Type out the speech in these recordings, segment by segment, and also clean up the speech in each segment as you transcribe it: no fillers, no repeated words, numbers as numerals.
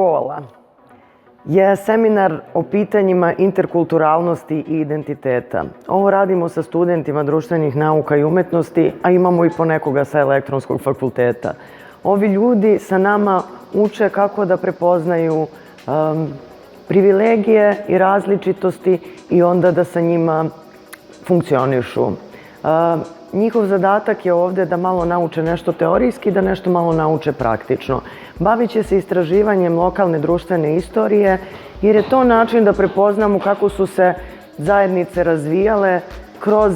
škola je seminar o pitanjima interkulturalnosti i identiteta. Ovo radimo sa studentima društvenih nauka i umetnosti, a imamo i ponekoga sa elektronskog fakulteta. Ovi ljudi sa nama uče kako da prepoznaju privilegije i različitosti i onda da sa njima funkcionišu. Njihov zadatak je ovde da malo nauče nešto teorijski, da nešto malo nauče praktično. Bavit će se istraživanjem lokalne društvene istorije, jer je to način da prepoznamo kako su se zajednice razvijale kroz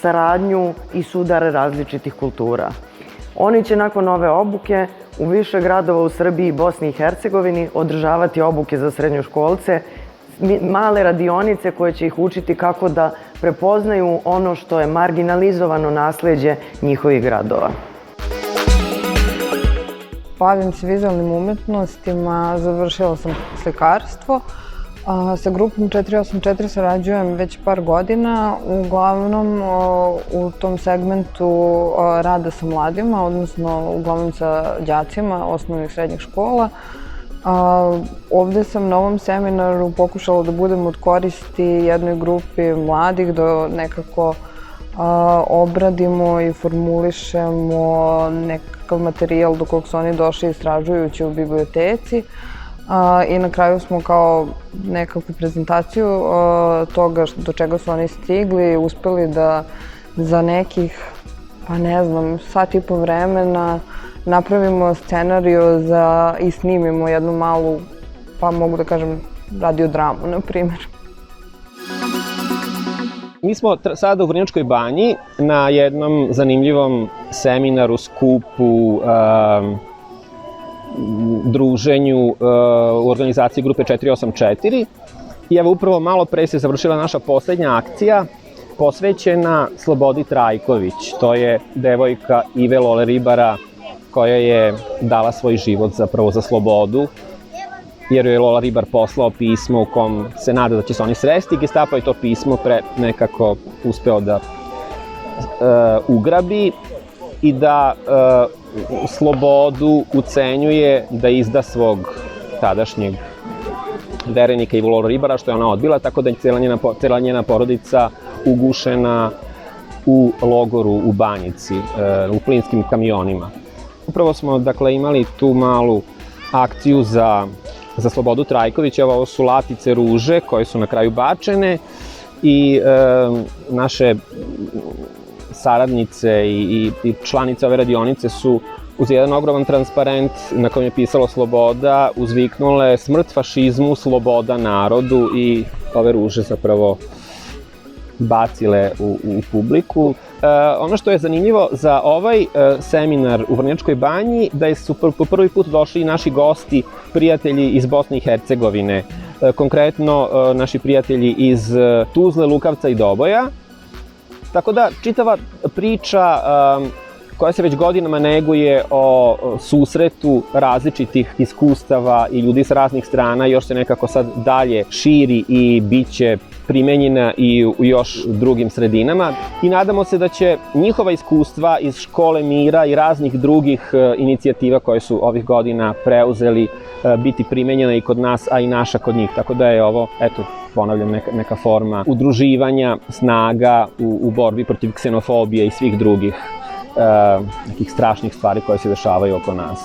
saradnju i sudare različitih kultura. Oni će nakon ove obuke u više gradova u Srbiji i Bosni i Hercegovini održavati obuke za srednjoškolce, male radionice koje će ih učiti kako da prepoznaju ono što je marginalizovano nasleđe njihovih gradova. Bavim se vizualnim umetnostima, završila sam slikarstvo. Sa grupom 484 sarađujem već par godina, uglavnom u tom segmentu rada sa mladima, odnosno uglavnom sa đacima osnovnih i srednjih škola. Ovde sam na ovom seminaru pokušala da budem od koristi jednoj grupi mladih, da nekako obradimo i formulišemo nekakav materijal do kog su oni došli istražujući u biblioteci. I na kraju smo kao nekakvu prezentaciju toga do čega su oni stigli, uspeli da za nekih, pa ne znam, sat i po vremena napravimo scenariju i snimimo jednu malu, pa mogu da kažem, radiodramu, na primjer. Mi smo sada u Vrnjačkoj banji na jednom zanimljivom seminaru, skupu, druženju u organizaciji grupe 484. I evo upravo malo pre se završila naša poslednja akcija posvećena Slobodi Trajković. To je devojka Ive Lole Ribara koja je dala svoj život zapravo za slobodu, jer joj je Lola Ribar poslao pismo u kom se nada da će se oni sresti. Gestapo je to pismo nekako uspeo da ugrabi i da slobodu ucenjuje da izda svog tadašnjeg verenika Ivu Lolu Ribara, što je ona odbila, tako da je cela njena porodica ugušena u logoru u Banjici, u plinskim kamionima. Upravo smo, dakle, imali tu malu akciju za Slobodu Trajković. Ovo su latice ruže koje su na kraju bačene i naše saradnice i članice ove radionice su uz jedan ogroman transparent na kojem je pisalo Sloboda uzviknule smrt fašizmu, sloboda narodu i ove ruže zapravo bacile u publiku. Ono što je zanimljivo za ovaj seminar u Vrnjačkoj banji, da su po prvi put došli i naši gosti, prijatelji iz Bosne i Hercegovine, konkretno naši prijatelji iz Tuzle, Lukavca i Doboja. Tako da čitava priča koja se već godinama neguje o susretu različitih iskustava i ljudi s raznih strana još se nekako sad dalje širi i bit će primenjena i u još drugim sredinama. I nadamo se da će njihova iskustva iz Škole mira i raznih drugih inicijativa koje su ovih godina preuzeli biti primenjena i kod nas, a i naša kod njih. Tako da je ovo, eto, ponavljam, neka forma udruživanja snaga u borbi protiv ksenofobije i svih drugih nekih strašnih stvari koje se dešavaju oko nas.